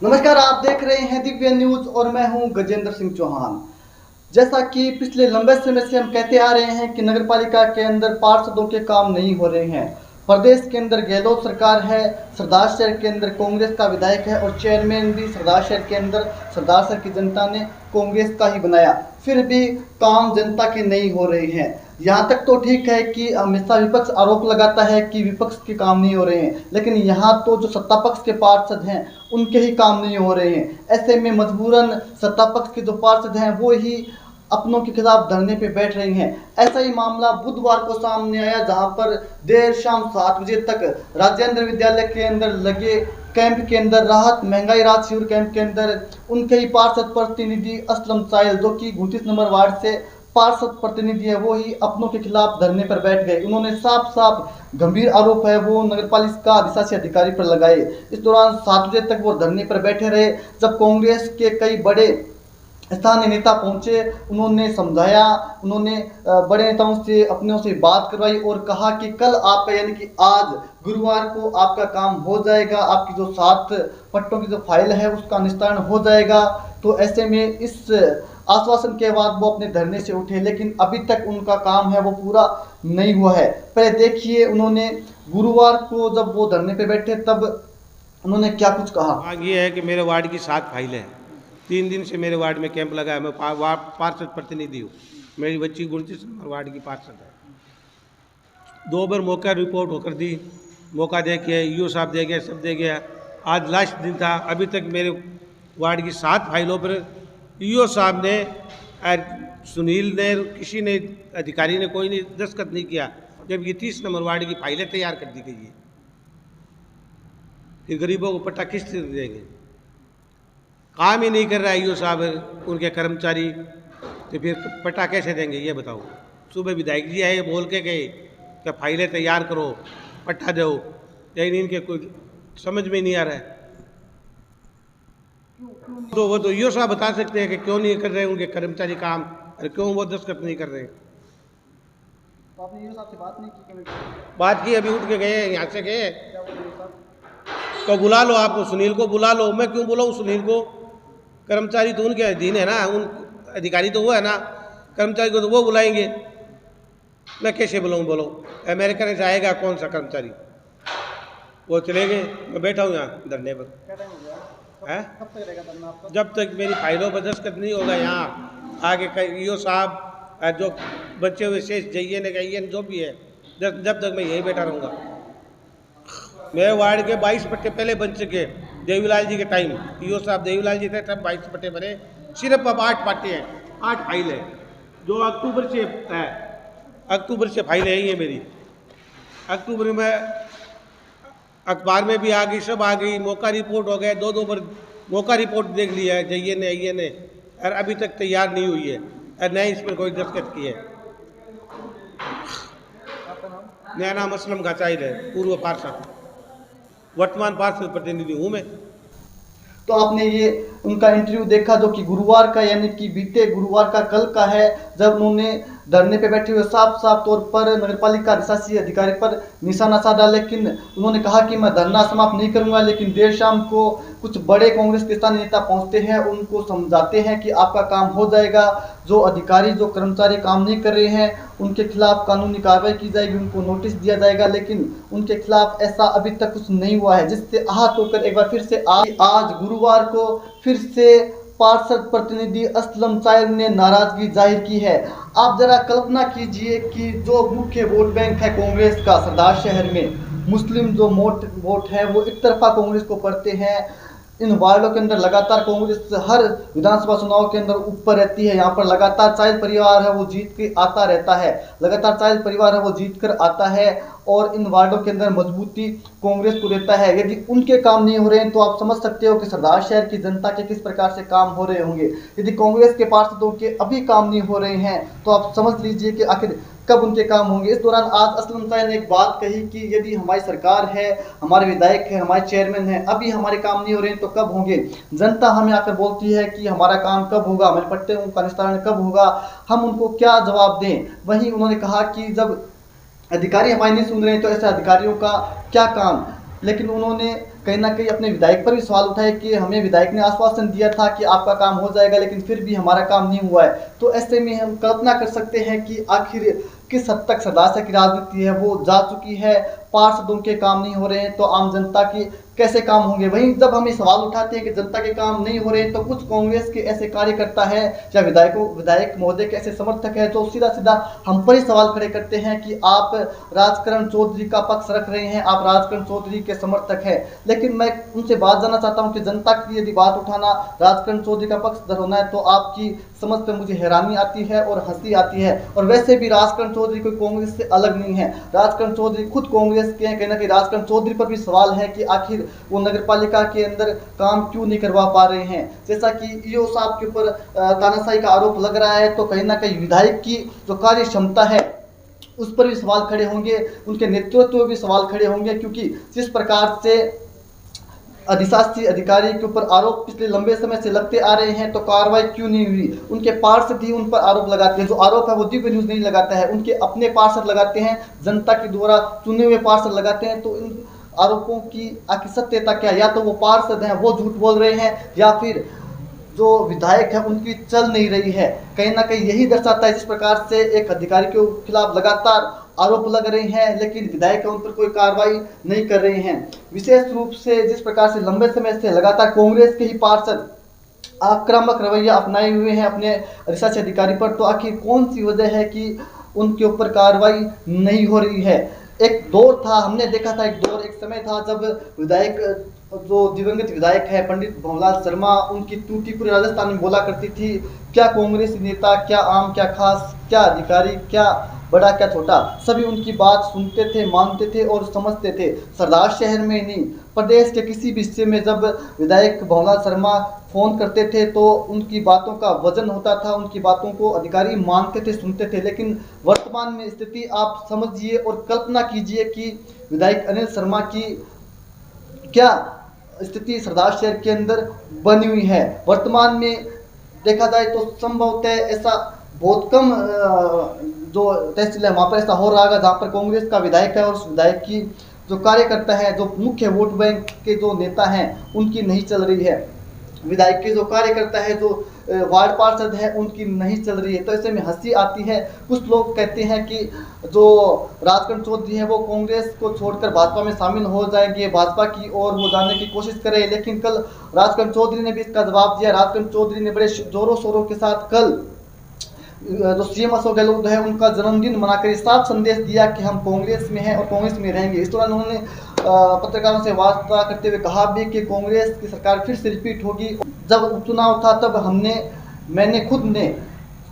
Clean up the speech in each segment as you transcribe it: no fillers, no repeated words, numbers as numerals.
नमस्कार, आप देख रहे हैं दिव्य न्यूज और मैं हूं गजेंद्र सिंह चौहान। जैसा कि पिछले लंबे समय से हम कहते आ रहे हैं कि नगर पालिका के अंदर पार्षदों के काम नहीं हो रहे हैं। प्रदेश के अंदर गहलोत सरकार है, सरदार शहर के अंदर कांग्रेस का विधायक है और चेयरमैन भी सरदार शहर के अंदर सरदार शहर की जनता ने कांग्रेस का ही बनाया, फिर भी काम जनता के नहीं हो रहे हैं। यहाँ तक तो ठीक है कि हमेशा विपक्ष आरोप लगाता है कि विपक्ष के काम नहीं हो रहे हैं, लेकिन यहाँ तो जो सत्ता पक्ष के पार्षद हैं उनके ही काम नहीं हो रहे हैं। ऐसे में मजबूरन सत्ता पक्ष के जो पार्षद हैं वो ही अपनों के खिलाफ धरने पे बैठ रही हैं। ऐसा ही मामला बुधवार को सामने आया, जहां पर देर शाम 7 बजे तक राजेंद्र विद्यालय के अंदर लगे कैंप के अंदर राहत महंगाई राहत शिविर कैंप के अंदर उनके ही पार्षद प्रतिनिधि असलम साहिल, जो कि 29 नंबर वार्ड से पार्षद प्रतिनिधि है, वो ही अपनों के खिलाफ धरने पर बैठ गए। उन्होंने साफ साफ गंभीर आरोप है वो नगरपालिका अधिशासी अधिकारी पर लगाए। इस दौरान 7 बजे तक वो धरने पर बैठे रहे। जब कांग्रेस के कई बड़े स्थानीय नेता पहुंचे, उन्होंने समझाया, उन्होंने बड़े नेताओं से अपनों से बात करवाई और कहा कि कल आपका यानी कि आज गुरुवार को आपका काम हो जाएगा, आपकी जो 7 पट्टों की जो फाइल है उसका निस्तारण हो जाएगा। तो ऐसे में इस आश्वासन के बाद वो अपने धरने से उठे, लेकिन अभी तक उनका काम है वो पूरा नहीं हुआ है। पहले देखिए उन्होंने गुरुवार को जब वो धरने पे बैठे तब उन्होंने क्या कुछ कहा। ये है कि मेरे वार्ड की 7 फाइलें हैं। 3 दिन से मेरे वार्ड में कैंप लगा है। मैं वार्ड पार्षद प्रतिनिधि हूँ। मेरी बच्ची 29 नंबर वार्ड की पार्षद है। 2 बार मौका रिपोर्ट होकर दी, मौका दे के ईओ साहब दे गया, सब दे गया। आज लास्ट दिन था, अभी तक मेरे वार्ड की 7 फाइलों पर ईओ साहब ने सुनील ने किसी ने अधिकारी ने कोई नहीं दस्तखत नहीं किया, जबकि 30 नंबर वार्ड की फाइलें तैयार कर दी गई है। फिर गरीबों को पट्टा किस तरह देंगे? काम ही नहीं कर रहा है ईओ साहब, उनके कर्मचारी, तो फिर पट्टा कैसे देंगे ये बताओ। सुबह विधायक जी आए, बोल के गए कि फाइलें तैयार करो, पट्टा दो, लेकिन इनके कुछ समझ में नहीं आ रहा है। तो वो तो ईओ साहब बता सकते हैं कि क्यों नहीं कर रहे उनके कर्मचारी काम, और क्यों वो दस्तखत नहीं कर रहे। तो आपने ईओ साहब से बात नहीं की? बात की, अभी उठ के गए, यहाँ से गए। तो बुला लो, आपको सुनील को बुला लो। मैं क्यों बुलाऊँ सुनील को? कर्मचारी तो उनके अधीन है ना, उन अधिकारी तो वो है ना, कर्मचारी को तो वो बुलाएंगे। मैं कैसे बुलाऊँ? बोलो, अमेरिका से आएगा कौन सा कर्मचारी? वो चले गए, मैं बैठा हूँ यहाँ धरने पर। है जब तक मेरी फाइलों पर दस्तखत नहीं होगा यहाँ आगे ईओ साहब जो बच्चे हुए शेष जइए ने जो भी है, जब तक मैं यहीं बैठा रहूँगा। मेरे वार्ड के 22 पट्टे पहले बन चुके, देवीलाल जी के टाइम ईओ साहब देवीलाल जी थे तब 22 पट्टे बने। सिर्फ अब 8 पट्टे हैं, 8 फाइल है जो अक्टूबर से है। अक्टूबर से फाइल है ये मेरी। अक्टूबर में अखबार में भी आ गई, सब आ गई, मौका रिपोर्ट हो गया। 2 बार मौका रिपोर्ट देख लिया है जइए ने और अभी तक तैयार नहीं हुई है और न इस पर कोई दस्तखत की है। मेरा नाम असलम गाचाइल है, पूर्व पार्षद, वर्तमान पार्षद प्रतिनिधि हूँ मैं। तो आपने ये उनका इंटरव्यू देखा जो कि गुरुवार का यानी कि बीते गुरुवार का कल का है, जब उन्होंने धरने पे बैठे हुए साफ साफ तौर पर नगरपालिका अधिशासी अधिकारी पर निशाना साधा। लेकिन उन्होंने कहा कि मैं धरना समाप्त नहीं करूंगा, लेकिन देर शाम को कुछ बड़े कांग्रेस के स्थानीय नेता पहुंचते हैं, उनको समझाते हैं कि आपका काम हो जाएगा। जो अधिकारी जो कर्मचारी काम नहीं कर रहे हैं उनके खिलाफ कानूनी कार्रवाई की जाएगी, उनको नोटिस दिया जाएगा, लेकिन उनके खिलाफ ऐसा अभी तक कुछ नहीं हुआ है, जिससे आहत होकर एक बार फिर से आज गुरुवार को फिर से पार्षद प्रतिनिधि असलम साहिल ने नाराजगी जाहिर की है। आप जरा कल्पना कीजिए कि जो मुख्य वोट बैंक है कांग्रेस का सरदार शहर में, मुस्लिम जो वोट है वो एक तरफा कांग्रेस को पड़ते हैं। इन वार्डों के अंदर लगातार कांग्रेस हर विधानसभा चुनाव के अंदर ऊपर रहती है। यहाँ पर लगातार साहिल परिवार है वो जीत के आता रहता है, लगातार साहिल परिवार है वो जीत कर आता है और इन वार्डों के अंदर मजबूती कांग्रेस को देता है। यदि उनके काम नहीं हो रहे हैं तो आप समझ सकते हो कि सरदार शहर की जनता के किस प्रकार से काम हो रहे होंगे। यदि कांग्रेस के पार्षदों के अभी काम नहीं हो रहे हैं तो आप समझ लीजिए कि आखिर कब उनके काम होंगे। इस दौरान आज असलम साहिल ने एक बात कही कि यदि हमारी सरकार है, हमारे विधायक है, हमारे चेयरमैन है, अभी हमारे काम नहीं हो रहे हैं तो कब होंगे? जनता हमें आकर बोलती है कि हमारा काम कब होगा, हमारे पट्टे का निस्तारण कब होगा, हम उनको क्या जवाब दें? वहीं उन्होंने कहा कि जब अधिकारी हमारी नहीं सुन रहे हैं तो ऐसे अधिकारियों का क्या काम? लेकिन उन्होंने कहीं ना कहीं अपने विधायक पर भी सवाल उठाए कि हमें विधायक ने आश्वासन दिया था कि आपका काम हो जाएगा, लेकिन फिर भी हमारा काम नहीं हुआ है। तो ऐसे में हम कल्पना कर सकते हैं कि आखिर किस हद तक सदाशा की राजनीति है वो जा चुकी है। पार्षदों के काम नहीं हो रहे हैं तो आम जनता की कैसे काम होंगे। वहीं जब हम ये सवाल उठाते हैं कि जनता के काम नहीं हो रहे हैं, तो कुछ कांग्रेस के ऐसे कार्यकर्ता हैं या विधायक महोदय के ऐसे समर्थक हैं जो सीधा सीधा हम पर ही सवाल खड़े करते हैं कि आप राजकरण चौधरी का पक्ष रख रहे हैं, आप राजकरण चौधरी के समर्थक हैं। लेकिन मैं उनसे बात जानना चाहता हूं कि जनता की यदि बात उठाना राजकरण चौधरी का पक्ष होना है, तो आपकी समझ पर मुझे हैरानी आती है और हंसी आती है। और वैसे भी राजकरण चौधरी कोई कांग्रेस से अलग नहीं है, राजकरण चौधरी खुद कांग्रेस के हैं। कहीं ना कहीं राजकरण चौधरी पर भी सवाल है कि आखिर वो नगर पालिका के अंदर काम क्यों नहीं करवा पा रहे हैं। जैसा कि ईओ साहब के ऊपर तानाशाही का आरोप लग रहा है, तो कहीं ना कहीं विधायक की जो कार्य क्षमता है उस पर भी सवाल खड़े होंगे, उनके नेतृत्व में भी सवाल खड़े होंगे। क्योंकि जिस प्रकार से अधिशासी अधिकारी के ऊपर आरोप पिछले लंबे समय से लगते आ रहे हैं, तो कार्रवाई क्यों नहीं हुई। उनके पार्षद ही उन पर आरोप लगाते हैं। जो आरोप है वो दिव्य न्यूज नहीं लगाता है, उनके अपने पार्षद लगाते हैं, जनता के द्वारा चुने हुए पार्षद लगाते हैं। तो इन आरोपों की आखिर सत्यता क्या, या तो वो पार्षद हैं वो झूठ बोल रहे हैं, या फिर जो विधायक है उनकी चल नहीं रही है। कहीं ना कहीं यही दर्शाता है जिस प्रकार से एक अधिकारी के खिलाफ लगातार आरोप लग रहे हैं, लेकिन विधायक उन पर कोई कार्रवाई नहीं कर रहे हैं। विशेष रूप से जिस प्रकार से लंबे समय से लगातार कांग्रेस के ही पार्षद आक्रामक रवैया अपनाए हुए हैं अपने अधिशासी अधिकारी पर, तो आखिर कौन सी वजह है कि उनके ऊपर कार्रवाई नहीं हो रही है। एक दौर था, हमने देखा था एक समय था जब विधायक जो दिवंगत विधायक है पंडित भंवरलाल शर्मा, उनकी टूटी पूरे राजस्थान में बोला करती थी, क्या कांग्रेस नेता, क्या आम, क्या खास, क्या अधिकारी, क्या बड़ा क्या छोटा, सभी उनकी बात सुनते थे, मानते थे और समझते थे। सरदार शहर में नहीं, प्रदेश के किसी भी हिस्से में जब विधायक भंवरलाल शर्मा फोन करते थे तो उनकी बातों का वजन होता था, उनकी बातों को अधिकारी मानते थे, सुनते थे। लेकिन वर्तमान में स्थिति आप समझिए और कल्पना कीजिए कि विधायक अनिल शर्मा की क्या स्थिति सरदार शहर के अंदर बनी हुई है। वर्तमान में देखा जाए तो संभवतः ऐसा बहुत कम जो तहसील है वहाँ पर ऐसा हो रहा है जहाँ पर कांग्रेस का विधायक है और उस विधायक की जो कार्यकर्ता है, जो मुख्य वोट बैंक के जो नेता हैं, उनकी नहीं चल रही है। विधायक के जो कार्यकर्ता है, जो वार्ड पार्षद है, उनकी नहीं चल रही है। तो ऐसे में हंसी आती है। कुछ लोग कहते हैं कि जो राजकरण चौधरी है वो कांग्रेस को छोड़कर भाजपा में शामिल हो जाएंगे, भाजपा की ओर वो जाने की कोशिश करे। लेकिन कल राजकरण चौधरी ने भी इसका जवाब दिया। राजकरण चौधरी ने बड़े जोरों शोरों के साथ कल जो सीएम अशोक गहलोत है उनका जन्मदिन मनाकर साफ संदेश दिया कि हम कांग्रेस में हैं और कांग्रेस में रहेंगे। इस दौरान उन्होंने पत्रकारों से वार्ता करते हुए कहा भी कि कांग्रेस की सरकार फिर से रिपीट होगी। जब उपचुनाव था तब मैंने खुद ने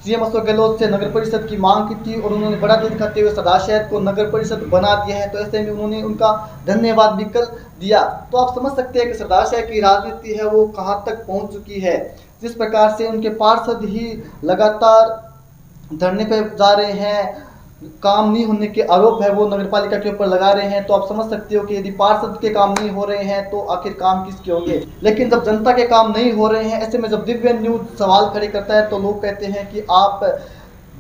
सीएम अशोक गहलोत से नगर परिषद की मांग की थी और उन्होंने बड़ा दिल दिखाते हुए सरदार शहर को नगर परिषद बना दिया है। तो ऐसे में उन्होंने उनका धन्यवाद भी कल दिया। तो आप समझ सकते हैं कि सरदार शहर की राजनीति है वो कहाँ तक पहुँच चुकी है। जिस प्रकार से उनके पार्षद ही लगातार धरने पे जा रहे हैं, काम नहीं होने के आरोप है वो नगरपालिका के ऊपर लगा रहे हैं। तो आप समझ सकते हो कि यदि पार्षद के काम नहीं हो रहे हैं तो आखिर काम किसके होंगे। लेकिन जब जनता के काम नहीं हो रहे हैं, ऐसे में जब दिव्य न्यूज सवाल खड़े करता है तो लोग कहते हैं कि आप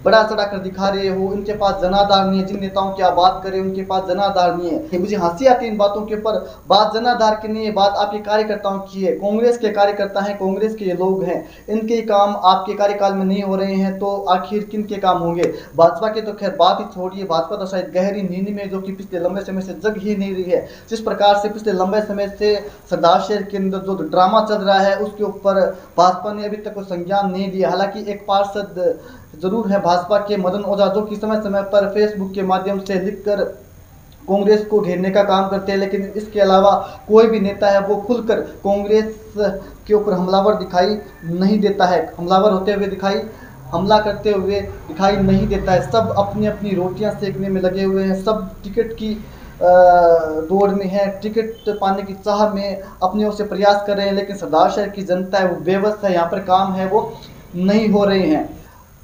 बड़ा चढ़ा कर दिखा रहे हो, इनके पास जनाधार नहीं है। जिन नेताओं की आप बात करें उनके पास जनाधार नहीं है। मुझे हंसी आती है इन बातों के ऊपर। बात जनाधार की नहीं है, बात आपके कार्यकर्ताओं की है। कांग्रेस के कार्यकर्ता हैं, कांग्रेस के ये लोग हैं, इनके काम आपके कार्यकाल में नहीं हो रहे हैं तो आखिर किन के काम होंगे। भाजपा के तो खैर बात ही छोड़िए, भाजपा तो शायद गहरी नींद में जो कि पिछले लंबे समय से जग ही नहीं रही है। जिस प्रकार से पिछले लंबे समय से सरदार शहर के अंदर जो ड्रामा चल रहा है उसके ऊपर भाजपा ने अभी तक कोई संज्ञान नहीं लिया। हालांकि एक पार्षद जरूर है भाजपा के, मदन ओझा, जो कि समय समय पर फेसबुक के माध्यम से लिखकर कांग्रेस को घेरने का काम करते हैं। लेकिन इसके अलावा कोई भी नेता है वो खुलकर कांग्रेस के ऊपर हमलावर दिखाई नहीं देता है, हमलावर होते हुए हमला करते हुए दिखाई नहीं देता है। सब अपनी अपनी रोटियां सेकने में लगे हुए हैं, सब टिकट की दौड़ में है, टिकट पाने की चाह में अपनी ओर से प्रयास कर रहे हैं। लेकिन सरदार शहर की जनता है वो बेबस है, यहाँ पर काम है वो नहीं हो रहे हैं।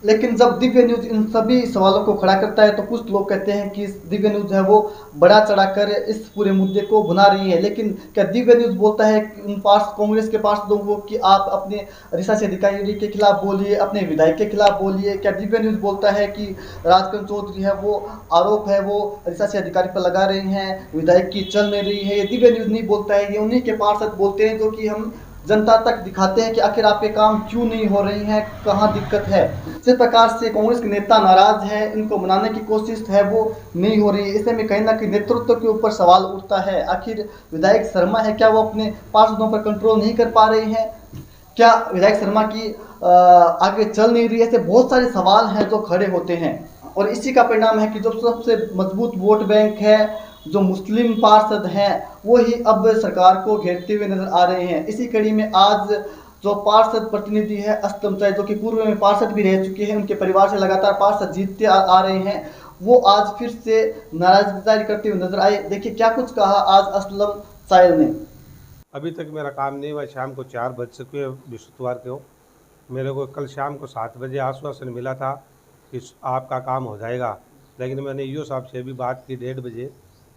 लेकिन जब दिव्य न्यूज़ इन सभी सवालों को खड़ा करता है तो कुछ लोग कहते हैं कि दिव्य न्यूज़ है वो बढ़ा चढ़ाकर इस पूरे मुद्दे को भुना रही है। लेकिन क्या दिव्य न्यूज़ बोलता है कि उन कांग्रेस के पार्षदों को कि आप अपने अधिशासी अधिकारी के खिलाफ बोलिए, अपने विधायक के खिलाफ बोलिए? क्या दिव्य न्यूज़ बोलता है कि राजकरण चौधरी है वो आरोप है वो अधिशासी अधिकारी पर लगा रही हैं, विधायक की चल नहीं रही है? ये दिव्य न्यूज़ नहीं बोलता है, ये उन्हीं के पार्षद बोलते हैं जो कि हम जनता तक दिखाते हैं कि आखिर आपके काम क्यों नहीं हो रही हैं, कहाँ दिक्कत है। जिस प्रकार से कांग्रेस के नेता नाराज है, इनको मनाने की कोशिश है वो नहीं हो रही है। ऐसे में कहीं ना कहीं नेतृत्व के ऊपर सवाल उठता है, आखिर विधायक शर्मा है क्या वो अपने पार्षदों पर कंट्रोल नहीं कर पा रही हैं? क्या विधायक शर्मा की आगे चल नहीं रही है? ऐसे बहुत सारे सवाल हैं जो खड़े होते हैं और इसी का परिणाम है कि जो सबसे मजबूत वोट बैंक है, जो मुस्लिम पार्षद हैं, वो ही अब सरकार को घेरते हुए नजर आ रहे हैं। इसी कड़ी में आज जो पार्षद प्रतिनिधि है असलम चाय, जो कि पूर्व में पार्षद भी रह चुके हैं, उनके परिवार से लगातार पार्षद जीतते आ रहे हैं, वो आज फिर से नाराजगी जाहिर करते हुए नजर आए। देखिए क्या कुछ कहा आज असलम साइल ने। अभी तक मेरा काम नहीं हुआ। शाम को 4 बज चुके हैं बृहस्पतिवार को। मेरे को कल शाम को 7 बजे आश्वासन मिला था कि आपका काम हो जाएगा, लेकिन मैंने ईओ साहब से भी बात की 1:30 बजे,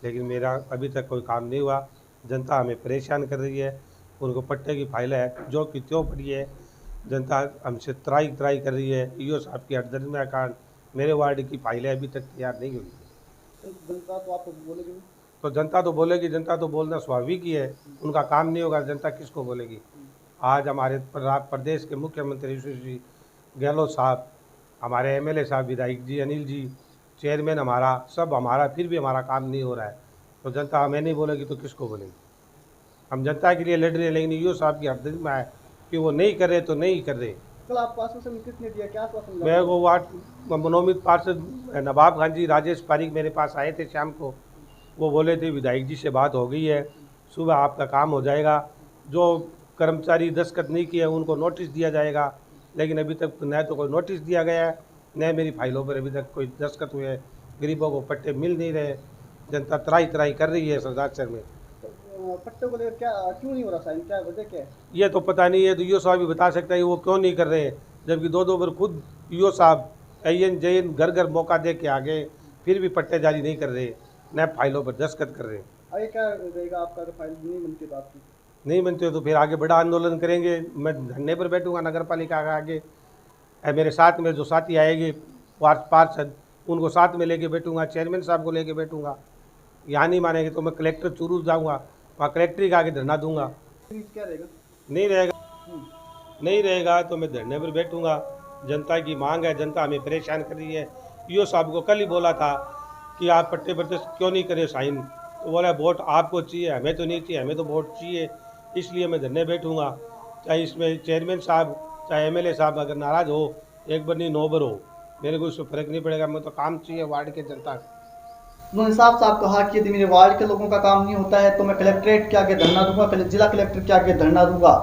लेकिन मेरा अभी तक कोई काम नहीं हुआ। जनता हमें परेशान कर रही है, उनको पट्टे की फाइल है जो कि त्यों पड़ी है। जनता हमसे त्राई कर रही है। ईओ साहब की हटदर्मी के कारण मेरे वार्ड की फाइलें अभी तक तैयार नहीं हुई। जनता तो आपको बोलेगी, तो जनता तो बोलेगी, जनता तो बोलना स्वाभाविक ही है। उनका काम नहीं होगा, जनता किसको बोलेगी? आज हमारे प्रदेश के मुख्यमंत्री श्री गहलोत साहब, हमारे एमएलए साहब, विधायक जी, अनिल जी, चेयरमैन हमारा, सब हमारा, फिर भी हमारा काम नहीं हो रहा है। तो जनता हमें नहीं बोलेगी तो किसको बोलेगी? हम जनता के लिए लड़ रहे हैं, लेकिन ईओ साहब की हरदर्मी में है कि वो नहीं कर रहे तो नहीं कर रहे। कल आपको आश्वासन किसने दिया, क्या आश्वासन? मैं वो वार्ड मनोमित पार्षद नवाब खान जी, राजेश पारिक मेरे पास आए थे शाम को। वो बोले थे विधायक जी से बात हो गई है, सुबह आपका काम हो जाएगा। जो कर्मचारी दस्तखत नहीं किए उनको नोटिस दिया जाएगा, लेकिन अभी तक न तो कोई नोटिस दिया गया है, न मेरी फाइलों पर अभी तक कोई दस्तखत हुए। गरीबों को पट्टे मिल नहीं रहे, जनता त्राई कर रही है सरदार शहर में। पट्टे को लेकर क्या क्यों नहीं हो रहा साइन, क्या वजह क्या है? ये तो पता नहीं है, तो ईओ साहब भी बता सकता है वो क्यों नहीं कर रहे हैं, जबकि 2-2 बार खुद ईओ साहब AN JN घर मौका दे के आगे, फिर भी पट्टे जारी नहीं कर रहे, न फाइलों पर दस्तखत कर रहे हैं। आगे क्या रहेगा आपका अगर फाइल नहीं बनती तो? आपकी नहीं बनते हो तो फिर आगे बड़ा आंदोलन करेंगे। मैं धरने पर बैठूंगा नगर पालिका के आगे। मेरे साथ में जो साथी आएंगे पार्षद, उनको साथ में लेके बैठूंगा, चेयरमैन साहब को लेके बैठूंगा। यहाँ नहीं मानेंगे तो मैं कलेक्टर चुरू जाऊँगा, वहाँ कलेक्ट्री के आगे धरना दूंगा। क्या रहेगा? नहीं रहेगा तो मैं धरने पर बैठूंगा। जनता की मांग है, जनता हमें परेशान कर रही है। ईओ साहब को कल ही बोला था कि आप पट्टे पर क्यों नहीं करें साइन, तो बोला वोट आपको चाहिए, हमें तो नहीं चाहिए, हमें तो वोट चाहिए, इसलिए मैं धरने बैठूंगा। चाहे इसमें चेयरमैन साहब चाहे एमएलए साहब अगर नाराज़ हो, एक बार नहीं 9 बार हो, मेरे को इससे फ़र्क नहीं पड़ेगा। मैं तो काम चाहिए वार्ड के जनता। उन्होंने साफ साफ कहा कि यदि मेरे वार्ड के लोगों का काम नहीं होता है तो मैं कलेक्ट्रेट के आगे धरना दूंगा, जिला कलेक्टर के आगे धरना दूंगा।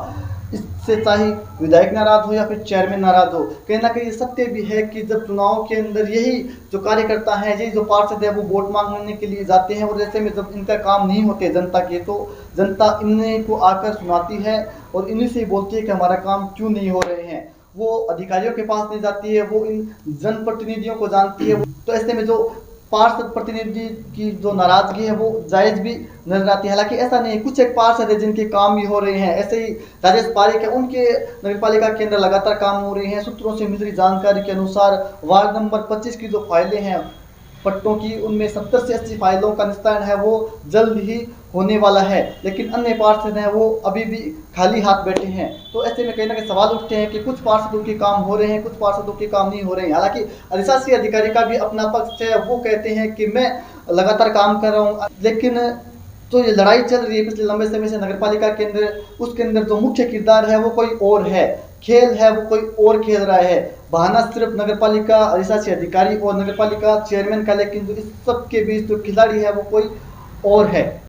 इससे चाहे विधायक नाराज हो या फिर चेयरमैन नाराज हो, कहीं ना कहीं सत्य भी है कि जब चुनाव के अंदर यही जो कार्यकर्ता हैं, यही जो पार्षद है वो वोट मांगने के लिए जाते हैं और ऐसे में जब इनका काम नहीं होते जनता के, तो जनता इन्हीं को आकर सुनाती है और इन्हीं से बोलती है कि हमारा काम क्यों नहीं हो रहे हैं। वो अधिकारियों के पास नहीं जाती है, वो इन जनप्रतिनिधियों को जानती है। तो ऐसे में जो पार्षद प्रतिनिधि की जो नाराजगी है वो जायज भी नजर आती है। हालांकि ऐसा नहीं, कुछ एक पार्षद है जिनके काम भी हो रहे हैं। ऐसे ही राजेश पारिक है, उनके नगरपालिका के अंदर लगातार काम हो रहे हैं। सूत्रों से मिल रही जानकारी के अनुसार वार्ड नंबर 25 की जो फाइलें हैं पट्टों की, उनमें 70 से 80 फाइलों का निस्तारण है वो जल्द ही होने वाला है, लेकिन अन्य पार्षद हैं वो अभी भी खाली हाथ बैठे हैं। तो ऐसे में कहीं ना कहीं सवाल उठते हैं कि कुछ पार्षदों के काम हो रहे हैं, कुछ पार्षदों के काम नहीं हो रहे हैं। हालांकि अधिशासी अधिकारी का भी अपना पक्ष है, वो कहते हैं कि मैं लगातार काम कर रहा हूँ, लेकिन तो ये लड़ाई चल रही है पिछले लंबे समय से नगरपालिका के अंदर, उसके अंदर जो मुख्य किरदार है वो कोई और है, खेल है वो कोई और खेल रहा है। बहाना सिर्फ नगरपालिका अधिशासी अधिकारी और नगरपालिका चेयरमैन का, लेकिन जो इस सब के बीच जो खिलाड़ी है वो कोई और है।